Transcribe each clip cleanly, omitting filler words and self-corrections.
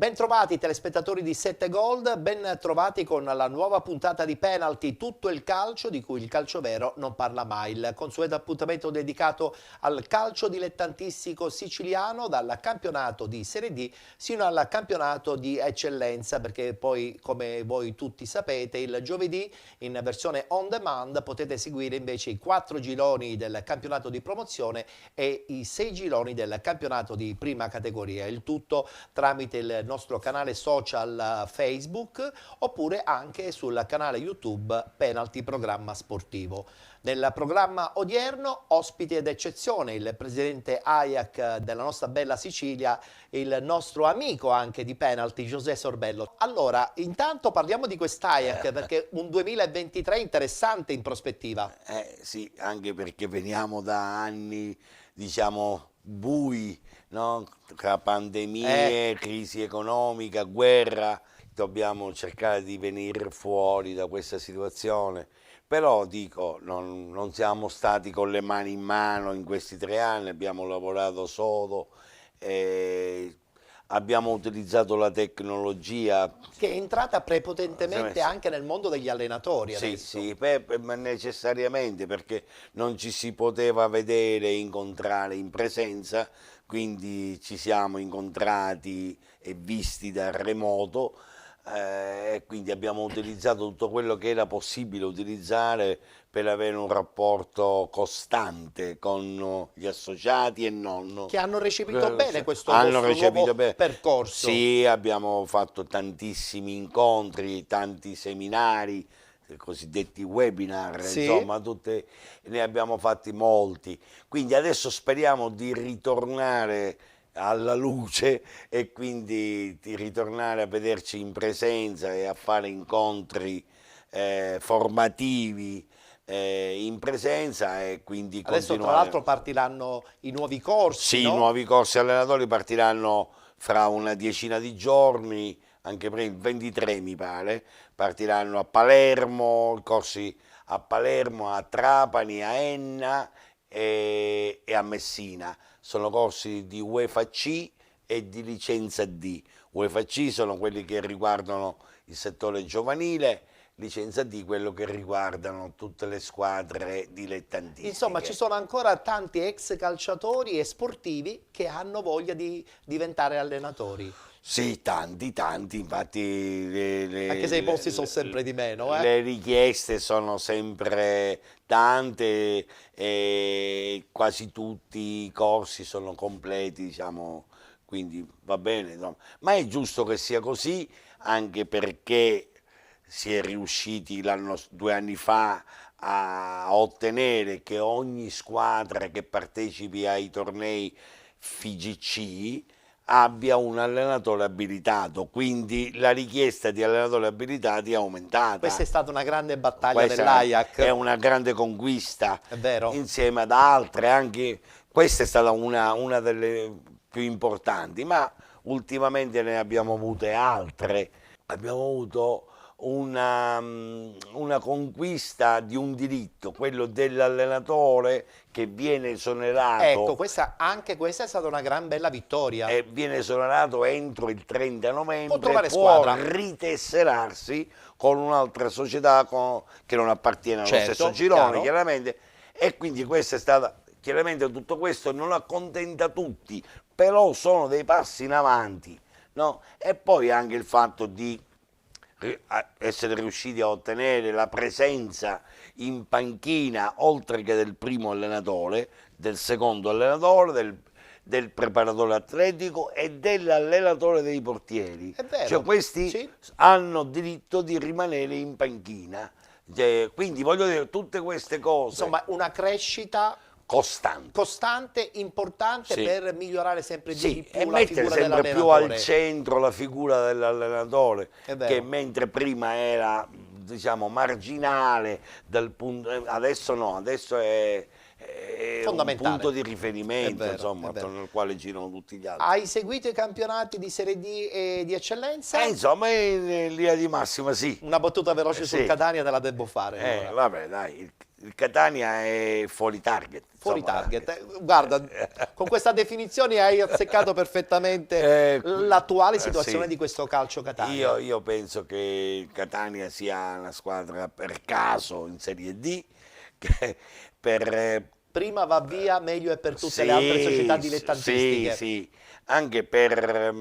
Bentrovati telespettatori di 7 Gold, ben trovati con la nuova puntata di Penalty, tutto il calcio di cui il calcio vero non parla mai. Il consueto appuntamento dedicato al calcio dilettantistico siciliano, dal campionato di Serie D sino al campionato di eccellenza, perché poi, come voi tutti sapete, il giovedì in versione on demand potete seguire invece i 4 gironi del campionato di promozione e i 6 gironi del campionato di prima categoria, il tutto tramite il nostro canale social Facebook oppure anche sul canale YouTube Penalty Programma Sportivo. Nel programma odierno, ospite d'eccezione, il presidente AIAC della nostra bella Sicilia, il nostro amico anche di Penalty, José Sorbello. Allora, intanto parliamo di quest'AIAC perché un 2023 interessante in prospettiva. Sì, anche perché veniamo da anni, diciamo, bui, no? Tra pandemie, crisi economica, guerra, dobbiamo cercare di venire fuori da questa situazione. Però dico, non siamo stati con le mani in mano in questi 3 anni, abbiamo lavorato sodo, abbiamo utilizzato la tecnologia. Che è entrata prepotentemente anche nel mondo degli allenatori adesso. Sì, ma necessariamente, perché non ci si poteva vedere, incontrare in presenza, quindi ci siamo incontrati e visti da remoto, e quindi abbiamo utilizzato tutto quello che era possibile utilizzare per avere un rapporto costante con gli associati e non. Che hanno recepito bene questo vostro nuovo percorso. Sì, abbiamo fatto tantissimi incontri, tanti seminari, cosiddetti webinar, sì. Insomma, ne abbiamo fatti molti. Quindi adesso speriamo di ritornare alla luce e quindi di ritornare a vederci in presenza e a fare incontri formativi in presenza, e quindi adesso continuare. Tra l'altro partiranno i nuovi corsi, sì, no? I nuovi corsi allenatori partiranno fra una decina di giorni, anche per il 23 mi pare, partiranno a Palermo, corsi a Palermo, a Trapani, a Enna e a Messina. Sono corsi di UEFA C e di licenza D. UEFA C sono quelli che riguardano il settore giovanile, licenza D quello che riguardano tutte le squadre dilettantistiche. Insomma, ci sono ancora tanti ex calciatori e sportivi che hanno voglia di diventare allenatori. Sì, tanti, infatti anche se i posti sono sempre di meno. Le richieste sono sempre tante e quasi tutti i corsi sono completi, diciamo, quindi va bene, no? Ma è giusto che sia così, anche perché si è riusciti 2 anni fa a ottenere che ogni squadra che partecipi ai tornei FIGC abbia un allenatore abilitato, quindi la richiesta di allenatori abilitati è aumentata. Questa è stata una grande battaglia dell'AIAC. È una grande conquista, è vero. Insieme ad altre, anche questa è stata una delle più importanti, ma ultimamente ne abbiamo avute altre. Abbiamo avuto una conquista di un diritto, quello dell'allenatore che viene esonerato. Ecco, anche questa è stata una gran bella vittoria. E viene esonerato entro il 30 novembre, può ritesserarsi con un'altra società che non appartiene allo stesso girone, chiaramente, e quindi questa è stata, chiaramente tutto questo non accontenta tutti, però sono dei passi in avanti, no? E poi anche il fatto di essere riusciti a ottenere la presenza in panchina, oltre che del primo allenatore, del secondo allenatore, del preparatore atletico e dell'allenatore dei portieri. È vero. Cioè questi hanno diritto di rimanere in panchina. Quindi voglio dire, tutte queste cose. Insomma, una crescita costante, importante, per migliorare sempre di più e la mettere figura sempre più al centro la figura dell'allenatore, che mentre prima era, diciamo, marginale dal punto, adesso no, adesso è un punto di riferimento, insomma, attorno al quale girano tutti gli altri. Hai seguito i campionati di Serie D e di eccellenza? Insomma, in linea di massima sì. Una battuta veloce sul Catania te la devo fare. Vabbè, dai, il Catania è fuori target. Fuori Insomma. target. Guarda, con questa definizione hai azzeccato perfettamente l'attuale situazione sì. di questo calcio Catania. Io penso che il Catania sia una squadra per caso in Serie D, che per Prima va via, meglio è per tutte le altre società sì, dilettantistiche. sì, anche per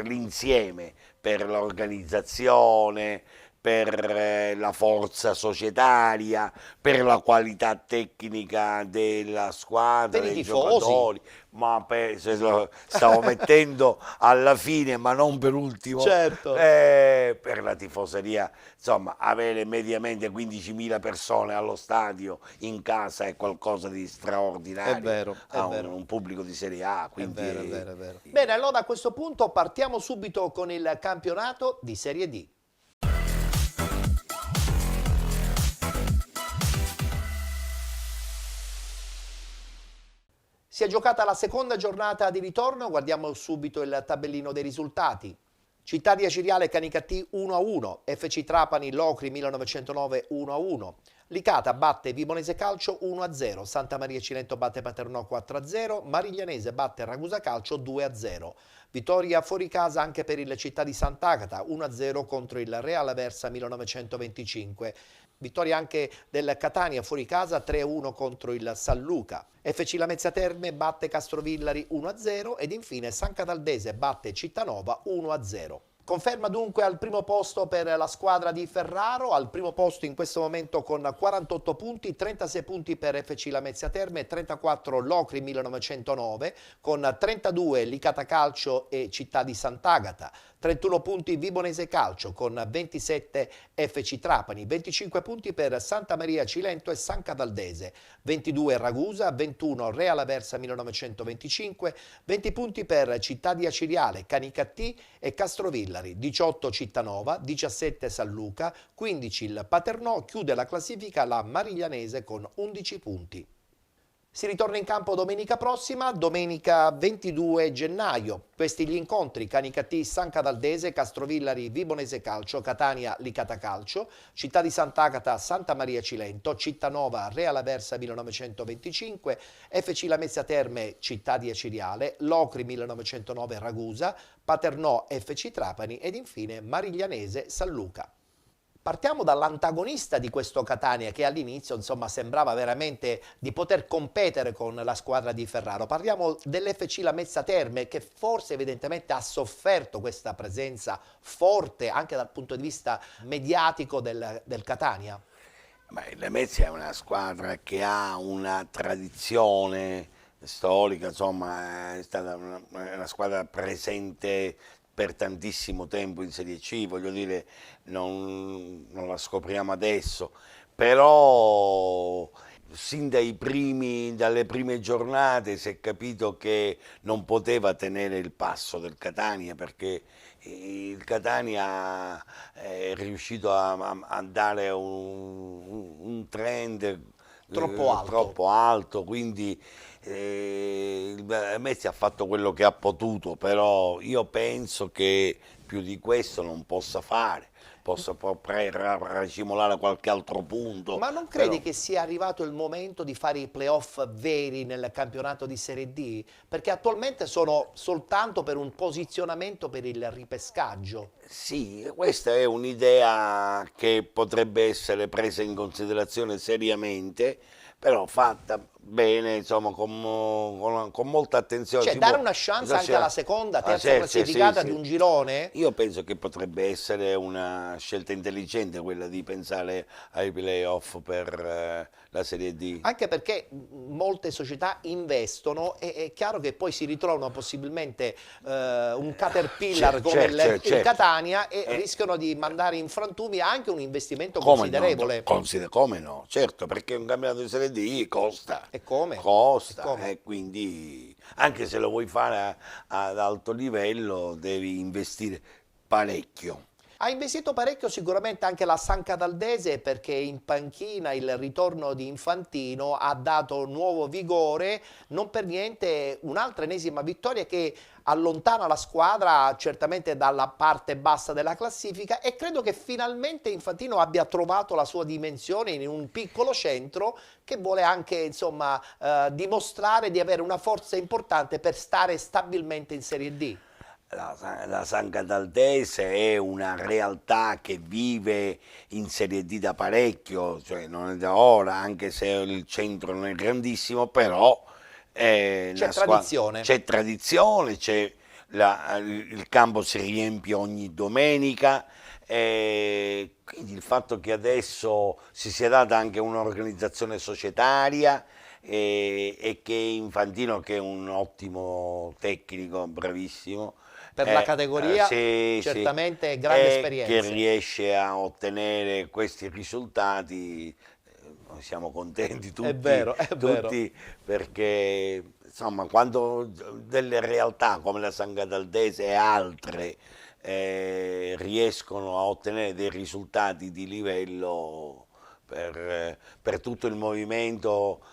l'insieme, per l'organizzazione, per la forza societaria, per la qualità tecnica della squadra, Per i dei tifosi, giocatori, ma se lo stavo mettendo alla fine, ma non per ultimo, certo. per la tifoseria, insomma, avere mediamente 15.000 persone allo stadio in casa è qualcosa di È straordinario vero, è a vero. un pubblico di Serie A, È vero, è quindi vero, è vero. Bene, allora a questo punto partiamo subito con il campionato di Serie D. Si è giocata la seconda giornata di ritorno, guardiamo subito il tabellino dei risultati. Città di Aciriale Canicattì 1-1, FC Trapani Locri 1909 1-1, Licata batte Vibonese Calcio 1-0, Santa Maria Cilento batte Paternò 4-0, Mariglianese batte Ragusa Calcio 2-0. Vittoria fuori casa anche per il Città di Sant'Agata 1-0 contro il Real Aversa 1925. Vittoria anche del Catania fuori casa 3-1 contro il San Luca. FC Lamezia Terme batte Castrovillari 1-0 ed infine San Cataldese batte Cittanova 1-0. Conferma dunque al primo posto per la squadra di Ferraro, al primo posto in questo momento con 48 punti, 36 punti per FC Lamezia Terme, 34 Locri 1909, con 32 Licata Calcio e Città di Sant'Agata, 31 punti Vibonese Calcio con 27 FC Trapani, 25 punti per Santa Maria Cilento e San Cataldese, 22 Ragusa, 21 Real Aversa 1925, 20 punti per Città di Aciriale, Canicattì e Castrovillari, 18 Cittanova, 17 San Luca, 15 il Paternò, chiude la classifica la Mariglianese con 11 punti. Si ritorna in campo domenica prossima, domenica 22 gennaio. Questi gli incontri: Canicattì San Cataldese, Castrovillari Vibonese Calcio, Catania Licata Calcio, Città di Sant'Agata Santa Maria Cilento, Cittanova Real Aversa 1925, FC Lamezia Terme Città di Aciriale, Locri 1909 Ragusa, Paternò FC Trapani ed infine Mariglianese San Luca. Partiamo dall'antagonista di questo Catania che all'inizio insomma sembrava veramente di poter competere con la squadra di Ferraro. Parliamo dell'FC Lamezia Terme che forse evidentemente ha sofferto questa presenza forte anche dal punto di vista mediatico del Catania. il Lamezia è una squadra che ha una tradizione storica, insomma, è stata una squadra presente per tantissimo tempo in Serie C, voglio dire, non la scopriamo adesso, però sin dalle prime giornate si è capito che non poteva tenere il passo del Catania, perché il Catania è riuscito a dare un trend troppo alto, quindi il Messi ha fatto quello che ha potuto, però io penso che più di questo non possa fare, possa racimolare qualche altro punto. Ma non credi che sia arrivato il momento di fare i playoff veri nel campionato di Serie D? Perché attualmente sono soltanto per un posizionamento per il ripescaggio. Sì, questa è un'idea che potrebbe essere presa in considerazione seriamente, però fatta bene, insomma, con molta attenzione. Cioè dare una chance anche alla seconda, terza certo, classificata di un girone? Io penso che potrebbe essere una scelta intelligente quella di pensare ai playoff per la Serie D. Anche perché molte società investono e è chiaro che poi si ritrovano possibilmente un caterpillar come il Catania e rischiano di mandare in frantumi anche un investimento considerevole. Come no, certo, perché un campionato di Serie D costa. E come? Costa, e quindi anche se lo vuoi fare ad alto livello devi investire parecchio. Ha investito parecchio sicuramente anche la San Cataldese, perché in panchina il ritorno di Infantino ha dato nuovo vigore, non per niente un'altra ennesima vittoria che allontana la squadra certamente dalla parte bassa della classifica, e credo che finalmente Infantino abbia trovato la sua dimensione in un piccolo centro che vuole anche, insomma, dimostrare di avere una forza importante per stare stabilmente in Serie D. La San Cataldese è una realtà che vive in Serie D da parecchio, cioè non è da ora, anche se il centro non è grandissimo, però C'è tradizione. c'è tradizione, il campo si riempie ogni domenica, quindi il fatto che adesso si sia data anche un'organizzazione societaria, e che Infantino, che è un ottimo tecnico, bravissimo, Per la categoria certamente grande esperienza. che riesce a ottenere questi risultati, noi siamo contenti tutti, È vero, tutti, perché insomma, quando delle realtà come la San Cataldese e altre riescono a ottenere dei risultati di livello per tutto il movimento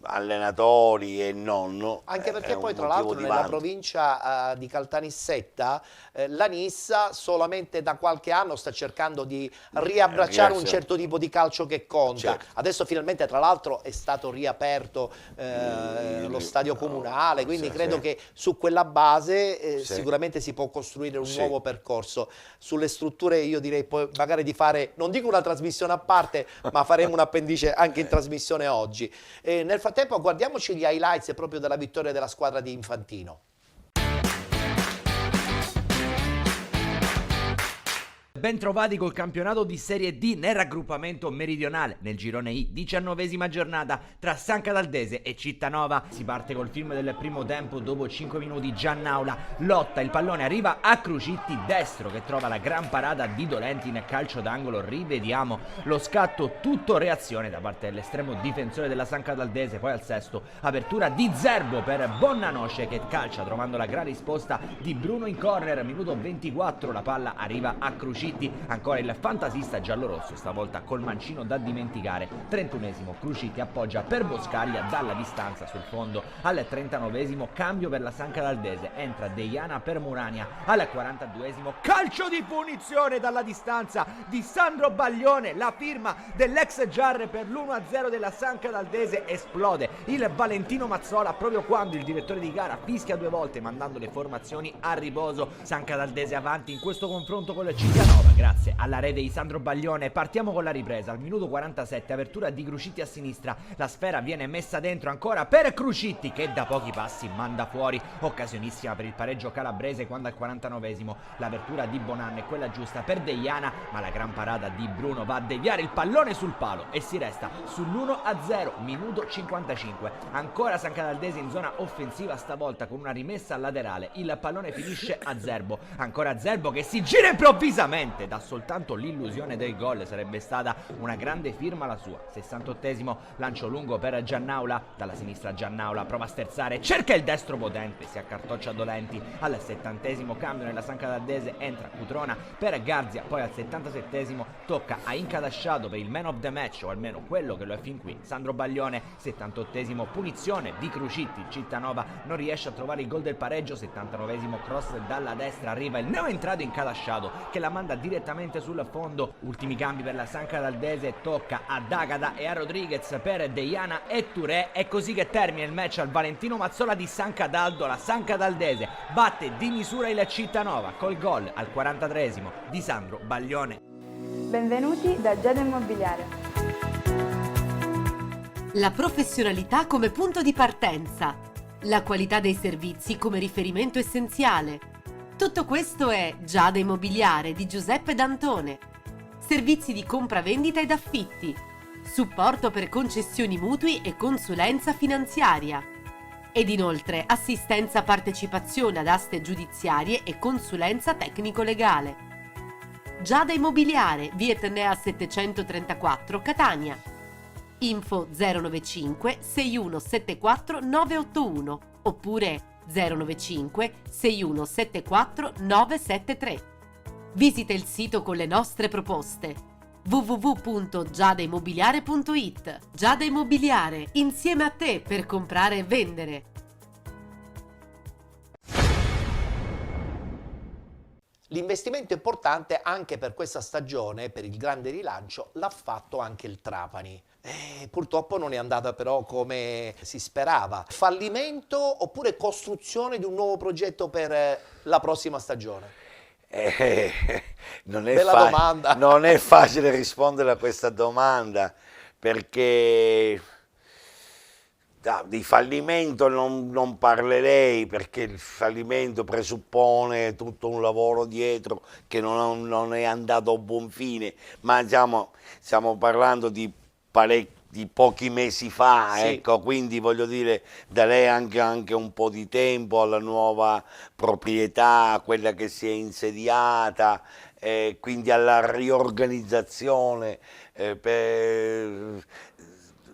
allenatori e non, Anche perché poi tra motivo l'altro di nella vanto. provincia di Caltanissetta la Nissa solamente da qualche anno sta cercando di riabbracciare un certo tipo di calcio che conta. Certo. Adesso finalmente tra l'altro è stato riaperto lo stadio comunale, quindi Sì, credo sì. che su quella base Sì. sicuramente si può costruire un Sì. nuovo percorso. Sulle strutture io direi poi magari di fare, non dico una trasmissione a parte, ma faremo un appendice anche in trasmissione oggi. Nel frattempo guardiamoci gli highlights proprio della vittoria della squadra di Infantino. Bentrovati col campionato di Serie D nel raggruppamento meridionale, nel girone I, 19ª giornata tra San Cataldese e Cittanova. Si parte col film del primo tempo, dopo 5 minuti Giannaula lotta, il pallone arriva a Crucitti, destro che trova la gran parata di Dolenti in calcio d'angolo. Rivediamo lo scatto, tutto reazione da parte dell'estremo difensore della San Cataldese. Poi al sesto, apertura di Zerbo per Bonnanoce che calcia trovando la gran risposta di Bruno in corner. Minuto 24, la palla arriva a Crucitti, ancora il fantasista giallorosso, stavolta col mancino da dimenticare. 31esimo, Crucitti appoggia per Boscaglia dalla distanza sul fondo. Al 39esimo, cambio per la San Cataldese, entra Deiana per Murania. Al 42esimo, calcio di punizione dalla distanza di Sandro Baglione, la firma dell'ex Giarre per l'1-0 della San Cataldese. Esplode il Valentino Mazzola proprio quando il direttore di gara fischia 2 volte mandando le formazioni a riposo. San Cataldese avanti in questo confronto con il Cittanova grazie alla rete di Sandro Baglione. Partiamo con la ripresa al minuto 47, apertura di Crucitti a sinistra, la sfera viene messa dentro ancora per Crucitti che da pochi passi manda fuori. Occasionissima per il pareggio calabrese quando al 49esimo l'apertura di Bonan è quella giusta per Deiana, ma la gran parata di Bruno va a deviare il pallone sul palo e si resta sull'1-0. Minuto 55, ancora San Cataldese in zona offensiva, stavolta con una rimessa laterale. Il pallone finisce a Zerbo, ancora Zerbo che si gira improvvisamente, dà soltanto l'illusione del gol, sarebbe stata una grande firma la sua. 68esimo, lancio lungo per Giannaula, dalla sinistra Giannaula prova a sterzare, cerca il destro potente, si accartoccia Dolenti. Al 70esimo cambio nella San Cataldese, entra Cutrona per Garzia. Poi al 77esimo tocca a Incadasciato per il man of the match, o almeno quello che lo è fin qui, Sandro Baglione. 78esimo, punizione di Crucitti, Cittanova non riesce a trovare il gol del pareggio. 79esimo, cross dalla destra, arriva il neoentrato Incadasciato che la manda direttamente sul fondo. Ultimi cambi per la San Cataldese, tocca a D'Agata e a Rodriguez per Deiana e Touré. È così che termina il match al Valentino Mazzola di San Cataldo. La San Cataldese batte di misura il Cittanova col gol al 43esimo di Sandro Baglione. Benvenuti da Giada Immobiliare. La professionalità come punto di partenza, la qualità dei servizi come riferimento essenziale. Tutto questo è Giada Immobiliare di Giuseppe D'Antone. Servizi di compra-vendita ed affitti, supporto per concessioni mutui e consulenza finanziaria. Ed inoltre assistenza partecipazione ad aste giudiziarie e consulenza tecnico-legale. Giada Immobiliare, via Etnea 734 Catania. Info 095 6174 981 oppure 095 6174 973. Visita il sito con le nostre proposte. www.giadaimmobiliare.it. Giada Immobiliare, insieme a te per comprare e vendere. L'investimento importante anche per questa stagione, per il grande rilancio, l'ha fatto anche il Trapani. Purtroppo non è andata però come si sperava. Fallimento oppure costruzione di un nuovo progetto per la prossima stagione? Bella domanda. Non è facile rispondere a questa domanda, perché di fallimento non parlerei, perché il fallimento presuppone tutto un lavoro dietro che non è andato a buon fine, ma stiamo parlando di pochi mesi fa, Sì. ecco, quindi voglio dire, darei anche un po' di tempo alla nuova proprietà, a quella che si è insediata, quindi alla riorganizzazione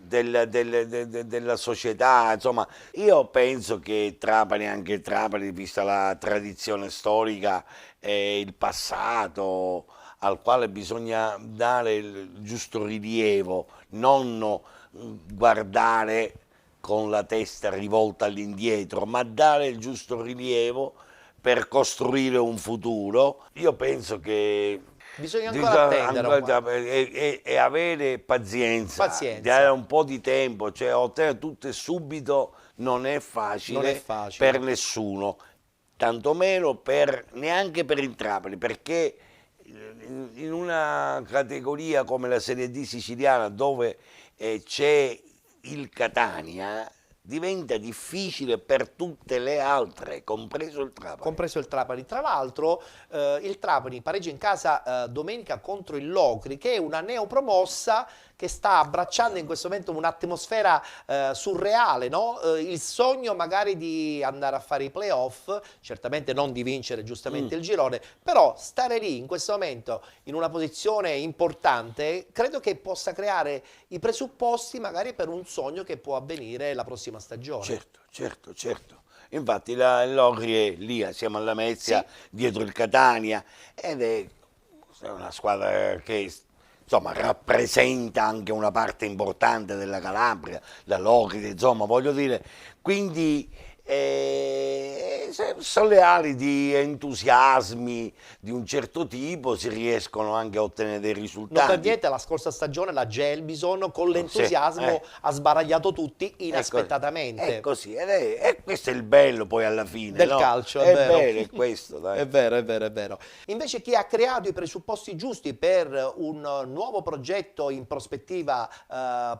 della società. Insomma, io penso che anche Trapani, vista la tradizione storica e il passato al quale bisogna dare il giusto rilievo, non guardare con la testa rivolta all'indietro, ma dare il giusto rilievo per costruire un futuro. Io penso che Bisogna ancora attendere. e avere pazienza, dare un po' di tempo, cioè ottenere tutto subito non è facile per nessuno, tantomeno neanche per il Trapani, perché in una categoria come la Serie D siciliana, dove c'è il Catania, diventa difficile per tutte le altre, compreso il Trapani. Tra l'altro il Trapani pareggia in casa domenica contro il Locri, che è una neopromossa che sta abbracciando in questo momento un'atmosfera surreale, no? Il sogno magari di andare a fare i playoff, certamente non di vincere giustamente il girone, però stare lì in questo momento in una posizione importante credo che possa creare i presupposti magari per un sogno che può avvenire la prossima stagione. Certo. Infatti il Locri è lì assieme alla Lamezia, dietro il Catania, ed è una squadra che insomma rappresenta anche una parte importante della Calabria, la Locri, insomma, voglio dire, quindi sono le ali di entusiasmi di un certo tipo, si riescono anche a ottenere dei risultati. Non per niente la scorsa stagione la Gelbison con l'entusiasmo ha sbaragliato tutti inaspettatamente. È così, e questo è il bello poi alla fine del calcio, è vero. Bello, è questo, dai. È vero. Invece chi ha creato i presupposti giusti per un nuovo progetto in prospettiva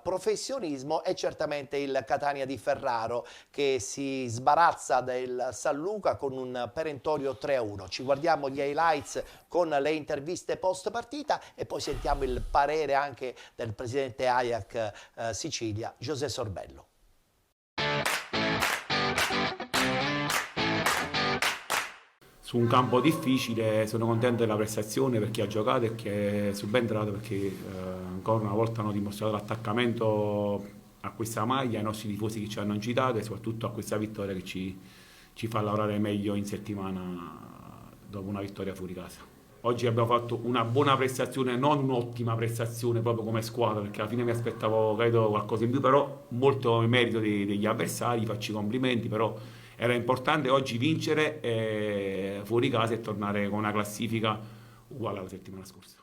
professionismo è certamente il Catania di Ferraro, che si sbarazza del San Luca con un perentorio 3-1. Ci guardiamo gli highlights con le interviste post partita e poi sentiamo il parere anche del presidente Ajax Sicilia, José Sorbello. Su un campo difficile sono contento della prestazione per chi ha giocato e chi è subentrato, perché ancora una volta hanno dimostrato l'attaccamento a questa maglia, ai nostri tifosi che ci hanno incitato e soprattutto a questa vittoria che ci fa lavorare meglio in settimana dopo una vittoria fuori casa. Oggi abbiamo fatto una buona prestazione, non un'ottima prestazione proprio come squadra, perché alla fine mi aspettavo credo qualcosa in più, però molto in merito degli avversari, faccio i complimenti, però era importante oggi vincere fuori casa e tornare con una classifica uguale alla settimana scorsa.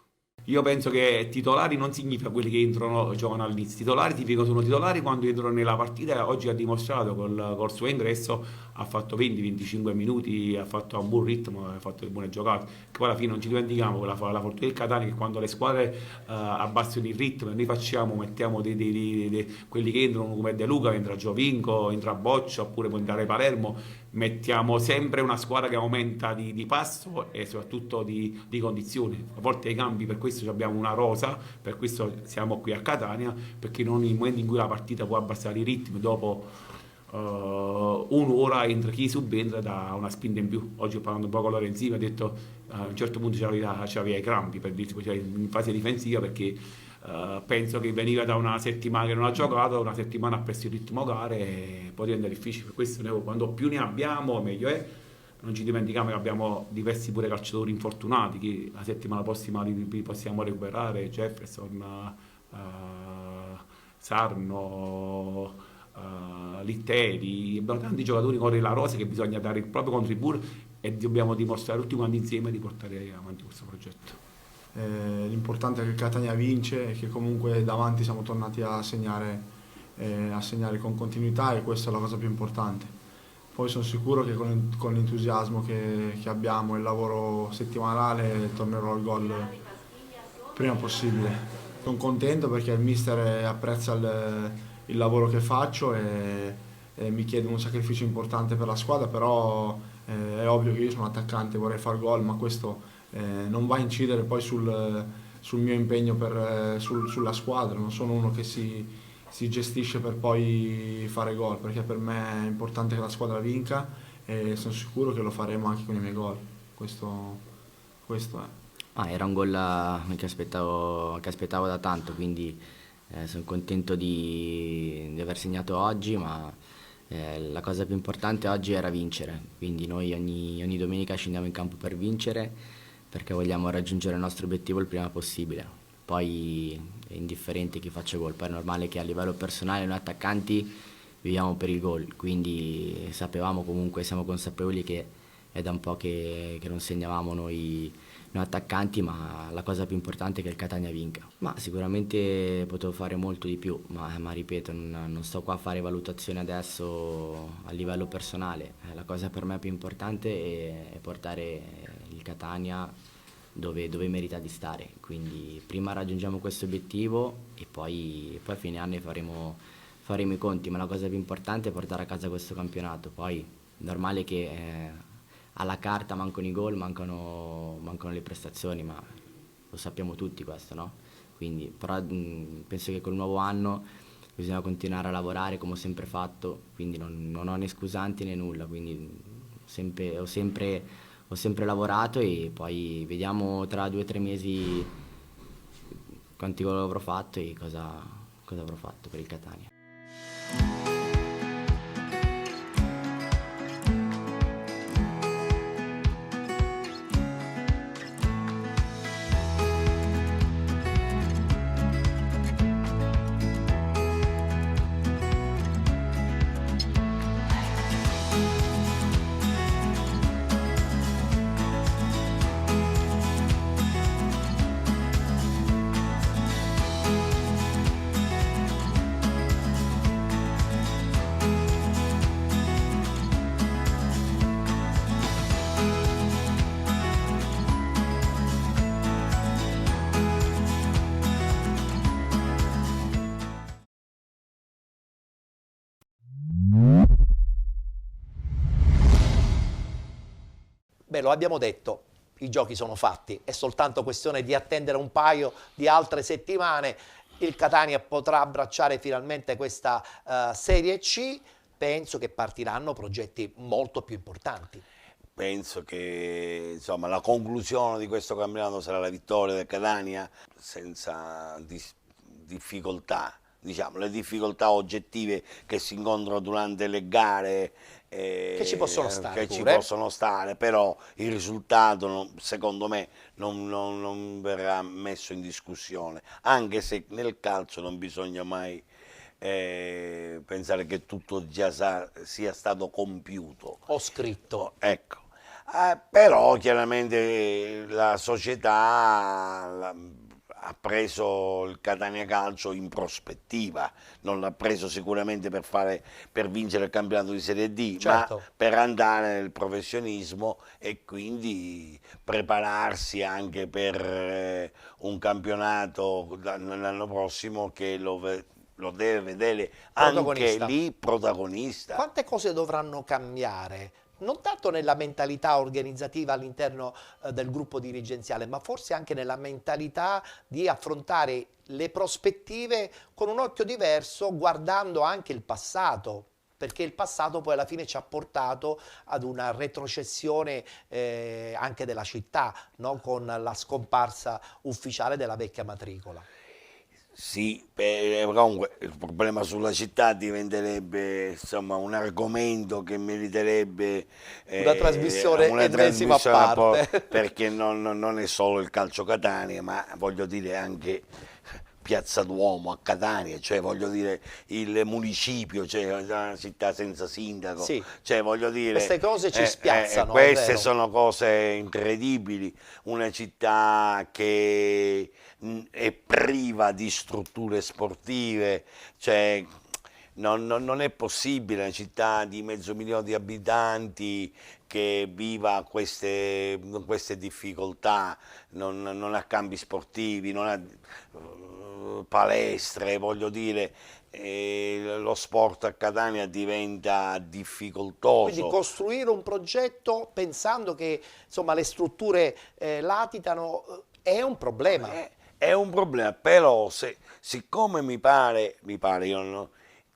Io penso che titolari non significa quelli che entrano giocano all'inizio. Titolari sono titolari quando entrano nella partita. Oggi ha dimostrato col suo ingresso, ha fatto 20-25 minuti, ha fatto un buon ritmo, ha fatto buone giocate. Che poi alla fine non ci dimentichiamo che la fortuna del Catania, che quando le squadre abbassano il ritmo e noi mettiamo quelli che entrano come De Luca, entra Giovinco, entra Boccia, oppure può entrare Palermo, mettiamo sempre una squadra che aumenta di passo e soprattutto di condizioni. A volte ai cambi, per questo abbiamo una rosa, per questo siamo qui a Catania, perché non nel momento in cui la partita può abbassare i ritmi, dopo un'ora entra chi subentra da una spinta in più. Oggi ho parlato un po' con Lorenzino, ha detto a un certo punto c'aveva i crampi, per dirsi, cioè in fase difensiva, perché penso che veniva da una settimana che non ha giocato, una settimana ha perso il ritmo gare e poi diventa difficile. Per questo quando più ne abbiamo meglio è. non ci dimentichiamo che abbiamo diversi pure calciatori infortunati che la settimana prossima li possiamo recuperare, Jefferson, Sarno, Litteri, abbiamo tanti giocatori con la rosa che bisogna dare il proprio contributo e dobbiamo dimostrare tutti quanti insieme di portare avanti questo progetto. L'importante è che il Catania vince e che comunque davanti siamo tornati a segnare con continuità, e questa è la cosa più importante. Poi sono sicuro che con l'entusiasmo che abbiamo e il lavoro settimanale tornerò al gol prima possibile. Sono contento perché il mister apprezza il lavoro che faccio e mi chiede un sacrificio importante per la squadra, però è ovvio che io sono attaccante, vorrei far gol, ma questo non va a incidere poi sul mio impegno sulla squadra. Non sono uno che si gestisce per poi fare gol, perché per me è importante che la squadra vinca e sono sicuro che lo faremo anche con i miei gol. Questo è. Era un gol che aspettavo da tanto, quindi sono contento di aver segnato oggi, ma la cosa più importante oggi era vincere, quindi noi ogni domenica scendiamo in campo per vincere, perché vogliamo raggiungere il nostro obiettivo il prima possibile. Poi è indifferente chi faccia gol, poi è normale che a livello personale noi attaccanti viviamo per il gol, quindi sapevamo comunque, siamo consapevoli che è da un po' che non segnavamo noi attaccanti, ma la cosa più importante è che il Catania vinca. Ma sicuramente potevo fare molto di più, ma ripeto, non sto qua a fare valutazioni adesso a livello personale. La cosa per me più importante è portare il Catania dove merita di stare, quindi prima raggiungiamo questo obiettivo e poi a fine anno faremo i conti, ma la cosa più importante è portare a casa questo campionato. Poi è normale che alla carta mancano i gol, mancano le prestazioni, ma lo sappiamo tutti questo, no? Quindi però penso che col nuovo anno bisogna continuare a lavorare come ho sempre fatto, quindi non ho né scusanti né nulla, quindi ho sempre lavorato e poi vediamo tra 2 o 3 mesi quanti gol avrò fatto e cosa avrò fatto per il Catania. Beh, lo abbiamo detto, i giochi sono fatti, è soltanto questione di attendere un paio di altre settimane. Il Catania potrà abbracciare finalmente questa Serie C. Penso che partiranno progetti molto più importanti. Penso che insomma, la conclusione di questo campionato sarà la vittoria del Catania senza difficoltà. Diciamo, le difficoltà oggettive che si incontrano durante le gare che ci possono stare, ci possono stare, però il risultato secondo me non verrà messo in discussione, anche se nel calcio non bisogna mai pensare che tutto già sia stato compiuto Ho scritto. ecco. Però chiaramente la società ha preso il Catania Calcio in prospettiva, non l'ha preso sicuramente per vincere il campionato di Serie D, certo, ma per andare nel professionismo e quindi prepararsi anche per un campionato l'anno prossimo che lo deve vedere anche lì protagonista. Quante cose dovranno cambiare? Non tanto nella mentalità organizzativa all'interno del gruppo dirigenziale, ma forse anche nella mentalità di affrontare le prospettive con un occhio diverso, guardando anche il passato, perché il passato poi alla fine ci ha portato ad una retrocessione anche della città, no? Con la scomparsa ufficiale della vecchia matricola. Sì, comunque il problema sulla città diventerebbe insomma un argomento che meriterebbe Una trasmissione una ennesima a trasmissione parte. perché non è solo il calcio Catania, ma voglio dire anche Piazza Duomo a Catania, cioè voglio dire il municipio, cioè una città senza sindaco, Sì. cioè voglio dire Queste cose ci spiazzano, è queste vero. sono cose incredibili, una città che è priva di strutture sportive, cioè non è possibile una città di 500.000 di abitanti che viva queste difficoltà, non ha campi sportivi, non ha palestre, voglio dire, lo sport a Catania diventa difficoltoso. Quindi costruire un progetto pensando che insomma, le strutture latitano è un problema. È un problema, però siccome mi pare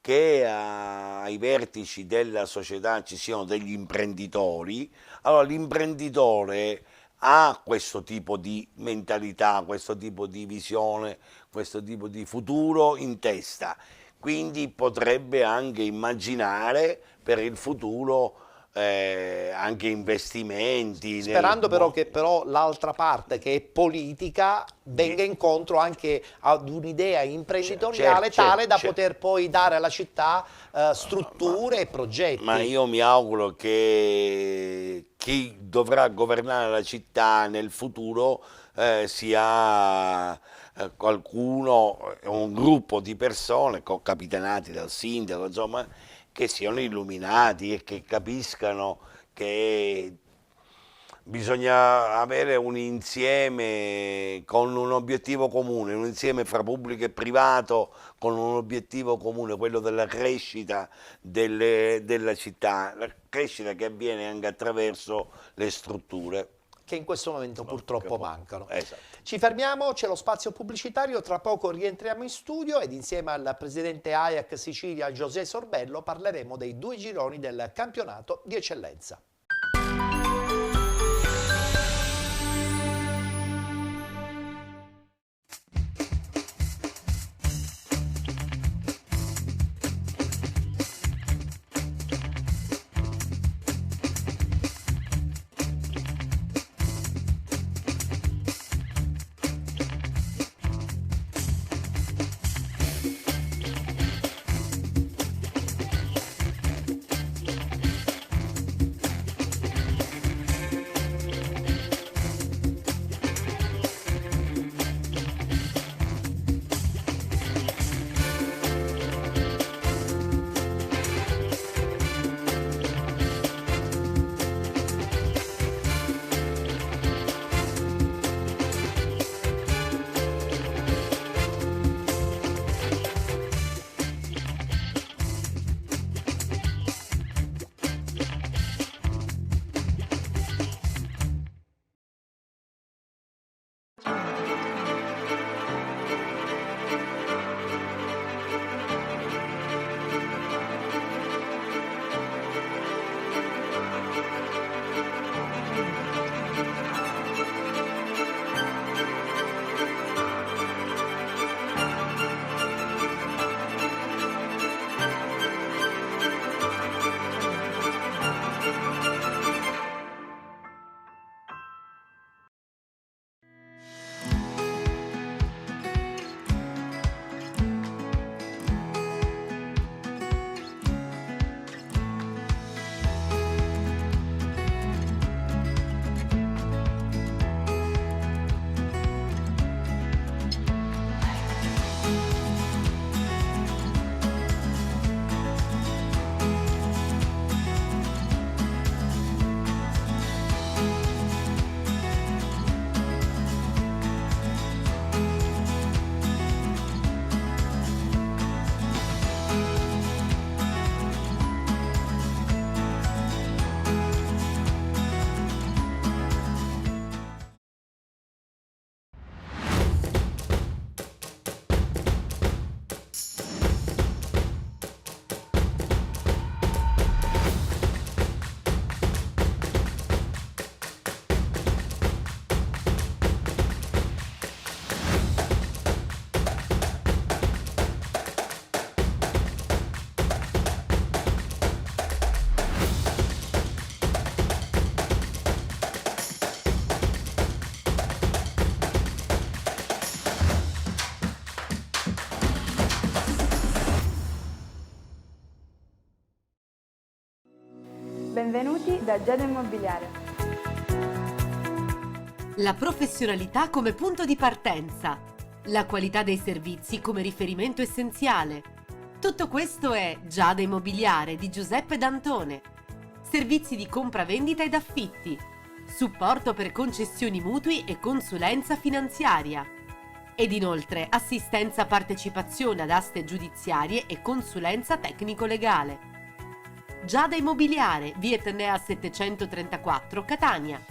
che ai vertici della società ci siano degli imprenditori, allora l'imprenditore ha questo tipo di mentalità, questo tipo di visione, questo tipo di futuro in testa, quindi potrebbe anche immaginare per il futuro anche investimenti. Sperando però che l'altra parte che è politica venga incontro anche ad un'idea imprenditoriale tale da poter poi dare alla città strutture e progetti. Ma io mi auguro che chi dovrà governare la città nel futuro sia qualcuno, un gruppo di persone capitanati dal sindaco, insomma, che siano illuminati e che capiscano che bisogna avere un insieme con un obiettivo comune, un insieme fra pubblico e privato con un obiettivo comune, quello della crescita della città, la crescita che avviene anche attraverso le strutture. Che in questo momento purtroppo mancano. Esatto. Ci fermiamo, c'è lo spazio pubblicitario, tra poco rientriamo in studio ed insieme al presidente Ajax Sicilia José Sorbello parleremo dei 2 gironi del campionato di eccellenza. Benvenuti da Giada Immobiliare. La professionalità come punto di partenza. La qualità dei servizi come riferimento essenziale. Tutto questo è Giada Immobiliare di Giuseppe D'Antone. Servizi di compravendita ed affitti. Supporto per concessioni mutui e consulenza finanziaria. Ed inoltre assistenza partecipazione ad aste giudiziarie e consulenza tecnico-legale. Giada Immobiliare, via Etnea 734, Catania.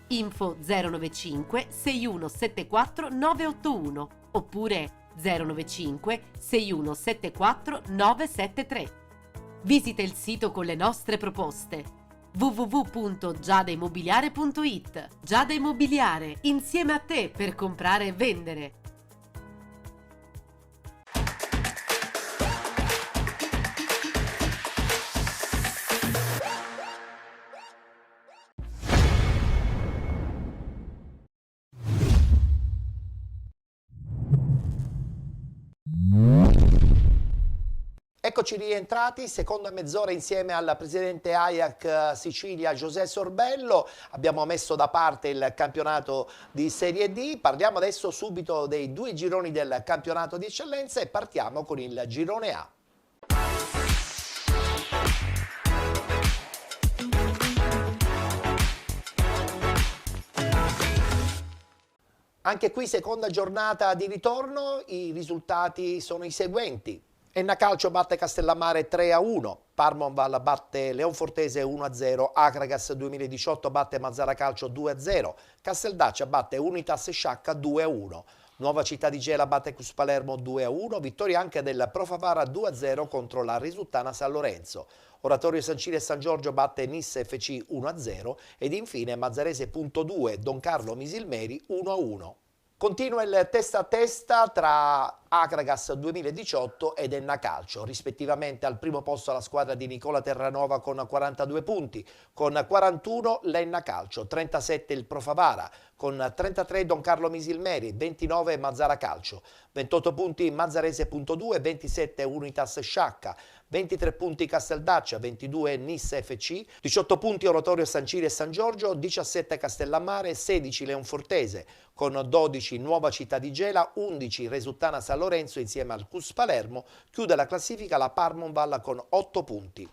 Info 095 6174 981 oppure 095 6174 973. Visita il sito con le nostre proposte www.giadaimmobiliare.it. Giada Immobiliare, insieme a te per comprare e vendere. Eccoci rientrati, seconda mezz'ora insieme al presidente Ajax Sicilia José Sorbello. Abbiamo messo da parte il campionato di Serie D, parliamo adesso subito dei due gironi del campionato di eccellenza e partiamo con il girone A. Anche qui seconda giornata di ritorno, i risultati sono i seguenti. Enna Calcio batte Castellammare 3-1, Parmonval batte Leonfortese 1-0, Akragas 2018 batte Mazzara Calcio 2-0, Casteldaccia batte Unitas Sciacca 2-1, Nuova Città di Gela batte Cus Palermo 2-1, vittoria anche del Pro Favara 2-0 contro la Risultana San Lorenzo. Oratorio San Ciro e San Giorgio batte Nis FC 1-0 ed infine Mazzarese.2 Don Carlo Misilmeri 1-1. Continua il testa a testa tra Akragas 2018 ed Enna Calcio, rispettivamente al primo posto la squadra di Nicola Terranova con 42 punti, con 41 l'Enna Calcio, 37 il Pro Favara, con 33 Don Carlo Misilmeri, 29 Mazzara Calcio, 28 punti Mazzarese.2, 27 Unitas Sciacca, 23 punti Casteldaccia, 22 Nis FC, 18 punti Oratorio San Ciro e San Giorgio, 17 Castellammare, 16 Leonfortese, con 12 Nuova Città di Gela, 11 Resultana San Lorenzo insieme al Cus Palermo, chiude la classifica la Parmonval con 8 punti.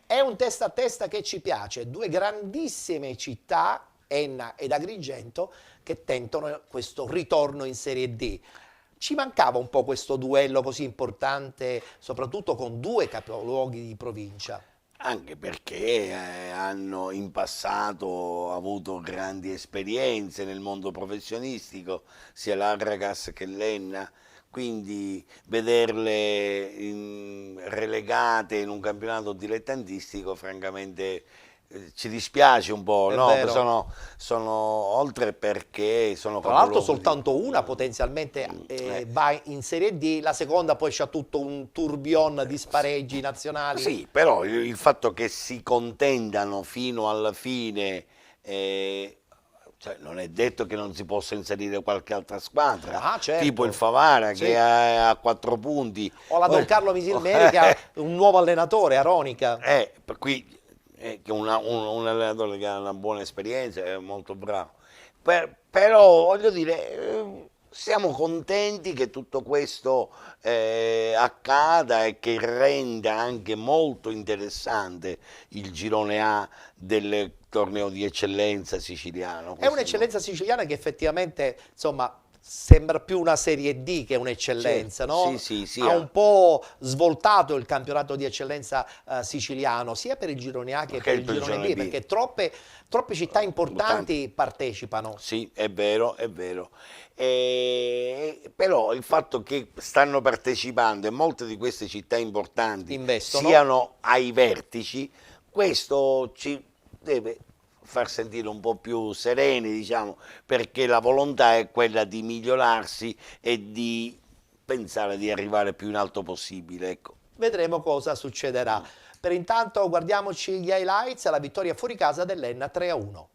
È un testa a testa che ci piace, due grandissime città, Enna ed Agrigento, che tentano questo ritorno in Serie D. Ci mancava un po' questo duello così importante, soprattutto con due capoluoghi di provincia. Anche perché hanno in passato avuto grandi esperienze nel mondo professionistico, sia l'Akragas che l'Enna, quindi vederle relegate in un campionato dilettantistico francamente ci dispiace un po', no? Sono oltre perché sono tra l'altro capoluoghi. soltanto una potenzialmente va in Serie D, la seconda poi c'ha tutto un tourbillon di spareggi nazionali. Sì, però il fatto che si contendano fino alla fine, cioè non è detto che non si possa inserire qualche altra squadra, certo, tipo il Favara sì, che ha 4 punti. O la Don Carlo Misilmeri che ha un nuovo allenatore, Aronica. Per cui che un allenatore che ha una buona esperienza, è molto bravo. Però voglio dire, siamo contenti che tutto questo accada e che renda anche molto interessante il girone A del torneo di eccellenza siciliano. È un'eccellenza siciliana che effettivamente, insomma, sembra più una Serie D che un'eccellenza, no? Sì, ha un po' svoltato il campionato di eccellenza siciliano, sia per il girone A che per il girone B, perché troppe città importanti partecipano. Sì, è vero, è vero. Però il fatto che stanno partecipando e molte di queste città importanti investono, siano ai vertici, questo ci deve far sentire un po' più sereni, diciamo, perché la volontà è quella di migliorarsi e di pensare di arrivare più in alto possibile, ecco. Vedremo cosa succederà. Per intanto guardiamoci gli highlights, la vittoria fuori casa dell'Enna 3-1.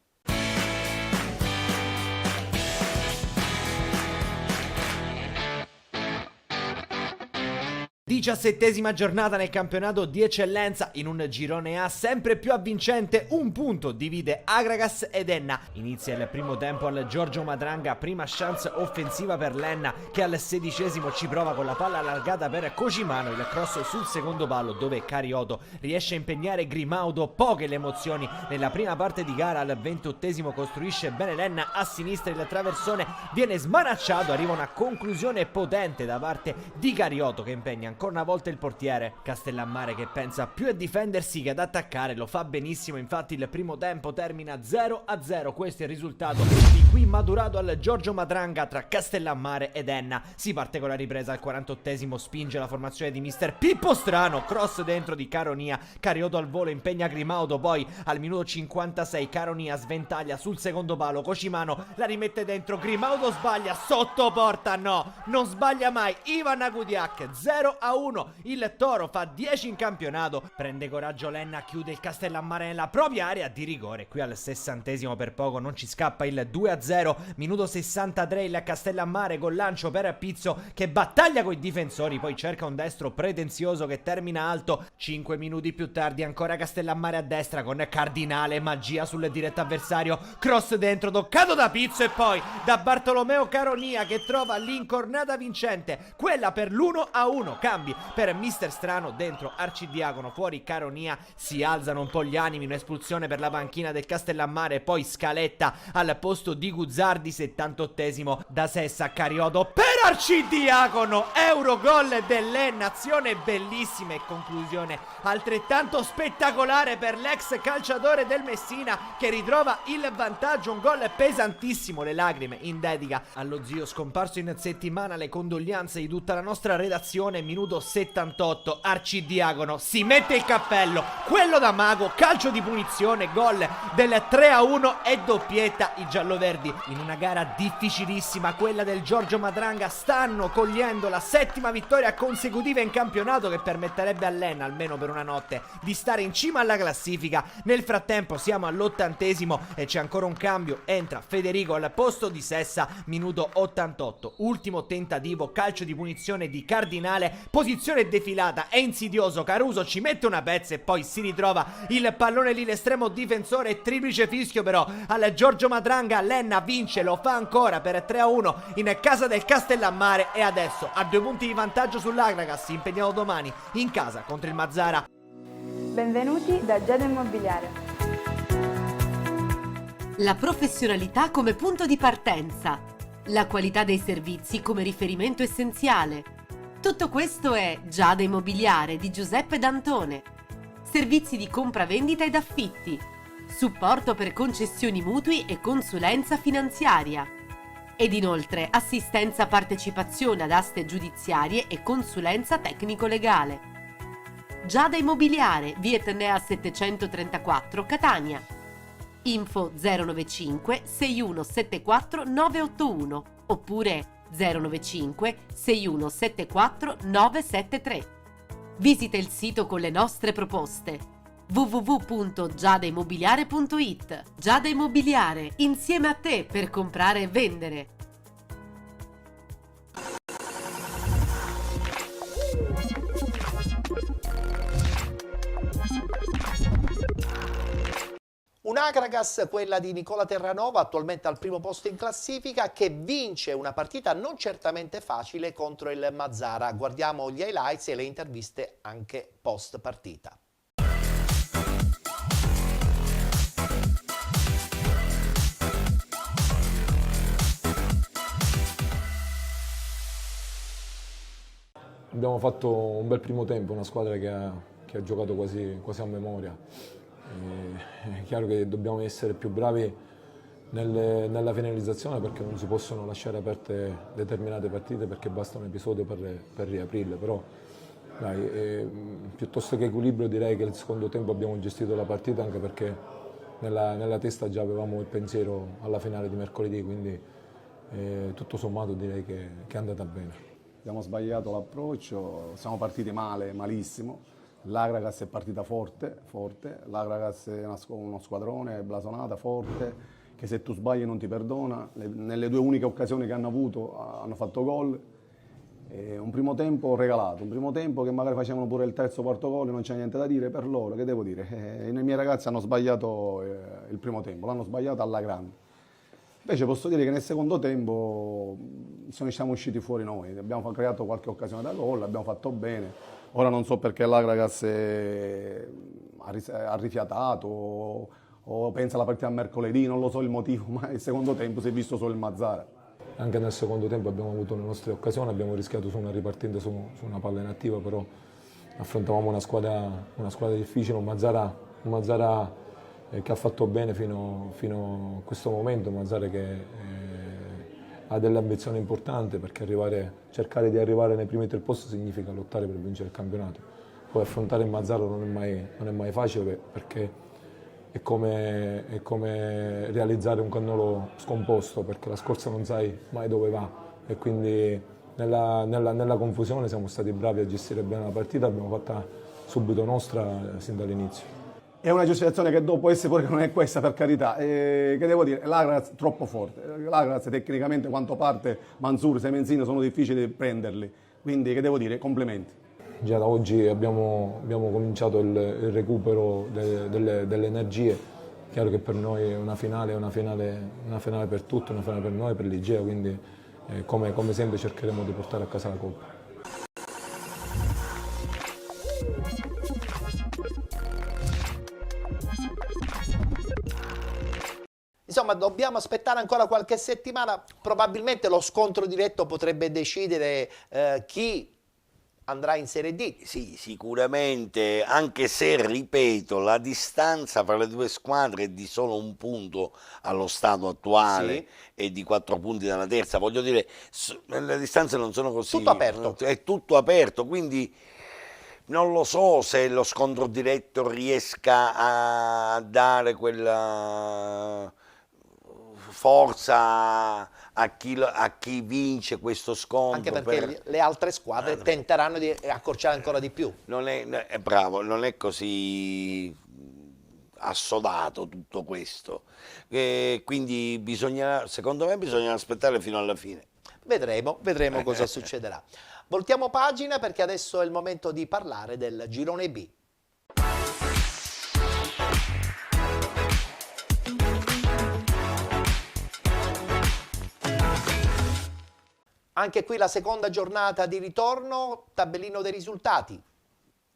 17ª giornata nel campionato di eccellenza, in un girone A sempre più avvincente, un punto divide Agragas ed Enna. Inizia il primo tempo al Giorgio Madrangha, prima chance offensiva per l'Enna che al 16° ci prova con la palla allargata per Cocimano, il cross sul secondo palo dove Carioto riesce a impegnare Grimaudo, poche le emozioni nella prima parte di gara. Al 28° costruisce bene l'Enna a sinistra, il traversone viene smanacciato, arriva una conclusione potente da parte di Carioto che impegna ancora una volta il portiere. Castellammare che pensa più a difendersi che ad attaccare, lo fa benissimo, infatti il primo tempo termina 0-0, questo è il risultato di qui maturato al Giorgio Madrangha tra Castellammare ed Enna. Si parte con la ripresa al 48°, spinge la formazione di mister Pippo Strano, cross dentro di Caronia, Carioto al volo impegna Grimaudo, poi al minuto 56 Caronia sventaglia sul secondo palo, Cocimano la rimette dentro, Grimaudo sbaglia, sotto porta, no, non sbaglia mai Ivan Agudiak, 0-1, il Toro fa 10 in campionato, prende coraggio l'Enna, chiude il Castellammare nella propria area di rigore, qui al 60° per poco non ci scappa il 2-0, minuto 63 il Castellammare con lancio per Pizzo che battaglia coi difensori, poi cerca un destro pretenzioso che termina alto, 5 minuti più tardi ancora Castellammare a destra con Cardinale, magia sul diretto avversario, cross dentro toccato da Pizzo e poi da Bartolomeo Caronia che trova l'incornata vincente, quella per l'1-1, cambi per mister Strano, dentro Arcidiacono, fuori Caronia, si alzano un po' gli animi, un'espulsione per la panchina del Castellammare, poi Scaletta al posto di Guzzardi, 78° da Sessa, Carioto per Arcidiacono, Eurogol dell'Enna, azione bellissima e conclusione altrettanto spettacolare per l'ex calciatore del Messina che ritrova il vantaggio, un gol pesantissimo, le lacrime in dedica allo zio scomparso in settimana, le condoglianze di tutta la nostra redazione. Minuto 78, Arcidiacono si mette il cappello, quello da mago, calcio di punizione, gol del 3-1 e doppietta i gialloverdi in una gara difficilissima, quella del Giorgio Madrangha. Stanno cogliendo la 7ª vittoria consecutiva in campionato che permetterebbe all'Enna, almeno per una notte, di stare in cima alla classifica. Nel frattempo siamo all'80° e c'è ancora un cambio, entra Federico al posto di Sessa, minuto 88, ultimo tentativo, calcio di punizione di Cardinale, posizione defilata, è insidioso, Caruso ci mette una pezza e poi si ritrova il pallone lì, l'estremo difensore, triplice fischio però al Giorgio Madrangha, l'Enna vince, lo fa ancora per 3-1 in casa del Castellammare e adesso ha 2 punti di vantaggio sull'Agragas, impegnato domani in casa contro il Mazzara. Benvenuti da Giada Immobiliare. La professionalità come punto di partenza, la qualità dei servizi come riferimento essenziale. Tutto questo è Giada Immobiliare di Giuseppe D'Antone. Servizi di compra-vendita ed affitti, supporto per concessioni mutui e consulenza finanziaria. Ed inoltre assistenza partecipazione ad aste giudiziarie e consulenza tecnico-legale. Giada Immobiliare, via Etnea 734, Catania. Info 095 6174 981 oppure 095 6174 973. Visita il sito con le nostre proposte www.giadaimmobiliare.it. Giada Immobiliare, insieme a te per comprare e vendere. Un Agragas, quella di Nicola Terranova, attualmente al primo posto in classifica, che vince una partita non certamente facile contro il Mazzara. Guardiamo gli highlights e le interviste anche post partita. Abbiamo fatto un bel primo tempo, una squadra che ha giocato quasi a memoria. È chiaro che dobbiamo essere più bravi nella finalizzazione perché non si possono lasciare aperte determinate partite perché basta un episodio per riaprirle, però piuttosto che equilibrio direi che il secondo tempo abbiamo gestito la partita anche perché nella testa già avevamo il pensiero alla finale di mercoledì, quindi tutto sommato direi che è andata bene. Abbiamo sbagliato l'approccio, siamo partiti male, malissimo. L'Agragas è partita forte, l'Agragas è uno squadrone, è blasonata, forte, che se tu sbagli non ti perdona. Nelle 2 uniche occasioni che hanno avuto hanno fatto gol. Un primo tempo regalato, un primo tempo che magari facevano pure il terzo, quarto gol, non c'è niente da dire per loro, che devo dire? I miei ragazzi hanno sbagliato il primo tempo, l'hanno sbagliato alla grande. Invece posso dire che nel secondo tempo siamo usciti fuori noi, abbiamo creato qualche occasione da gol, abbiamo fatto bene. Ora non so perché l'Agragas ha rifiatato o pensa alla partita a mercoledì, non lo so il motivo, ma il secondo tempo si è visto solo il Mazzara. Anche nel secondo tempo abbiamo avuto le nostre occasioni, abbiamo rischiato su una ripartita su una palla inattiva, però affrontavamo una squadra difficile, un Mazzara che ha fatto bene fino a questo momento, un Mazzara che ha delle ambizioni importanti, perché cercare di arrivare nei primi tre posti significa lottare per vincere il campionato. Poi affrontare il Mazzara non è mai facile, perché è come realizzare un cannolo scomposto, perché la scorza non sai mai dove va, e quindi nella confusione siamo stati bravi a gestire bene la partita, l'abbiamo fatta subito nostra sin dall'inizio. È una giustificazione che dopo essere pure che non è questa, per carità, che devo dire, l'Agrax è troppo forte, l'Agrax tecnicamente quanto parte Manzur, Semenzino sono difficili prenderli, quindi che devo dire, complimenti. Già da oggi abbiamo cominciato il recupero delle energie. Chiaro che per noi è una finale per tutti, una finale per noi, per l'Igea, quindi come sempre cercheremo di portare a casa la Coppa. Insomma, dobbiamo aspettare ancora qualche settimana, probabilmente lo scontro diretto potrebbe decidere chi andrà in Serie D. Sì, sicuramente, anche se, ripeto, la distanza fra le due squadre è di solo un punto allo stato attuale, sì, e di 4 punti dalla terza. Voglio dire, le distanze non sono così. Tutto aperto. È tutto aperto, quindi non lo so se lo scontro diretto riesca a dare quella forza a chi vince questo scontro. Anche perché le altre squadre tenteranno di accorciare ancora di più. È bravo, non è così assodato tutto questo. Quindi secondo me bisogna aspettare fino alla fine. Vedremo cosa succederà. Voltiamo pagina, perché adesso è il momento di parlare del girone B. Anche qui la seconda giornata di ritorno, tabellino dei risultati.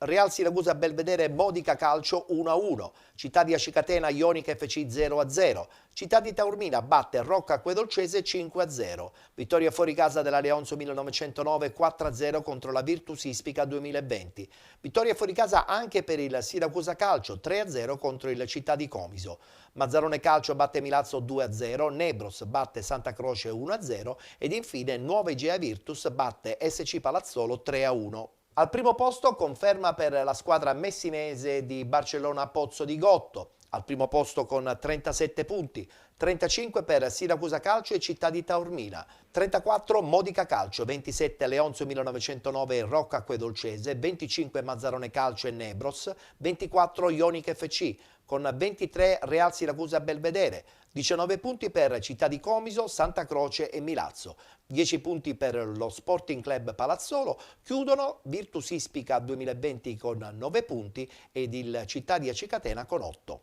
Real Siracusa Belvedere Modica Calcio 1-1, Città di Acicatena Ionica FC 0-0, Città di Taormina batte Rocca Acquedolcese 5-0, vittoria fuori casa della Leonzo 1909 4-0 contro la Virtus Ispica 2020, vittoria fuori casa anche per il Siracusa Calcio 3-0 contro il Città di Comiso, Mazzarone Calcio batte Milazzo 2-0, Nebros batte Santa Croce 1-0 ed infine Nuova Igea Virtus batte SC Palazzolo 3-1. Al primo posto conferma per la squadra messinese di Barcellona Pozzo di Gotto, al primo posto con 37 punti, 35 per Siracusa Calcio e Città di Taormina, 34 Modica Calcio, 27 Leonzio 1909 e Rocca Acquedolcese, 25 Mazzarone Calcio e Nebros, 24 Ionica FC, con 23 Real Siracusa Belvedere, 19 punti per Città di Comiso, Santa Croce e Milazzo, 10 punti per lo Sporting Club Palazzolo, chiudono Virtus Ispica 2020 con 9 punti ed il Città di Acicatena con 8.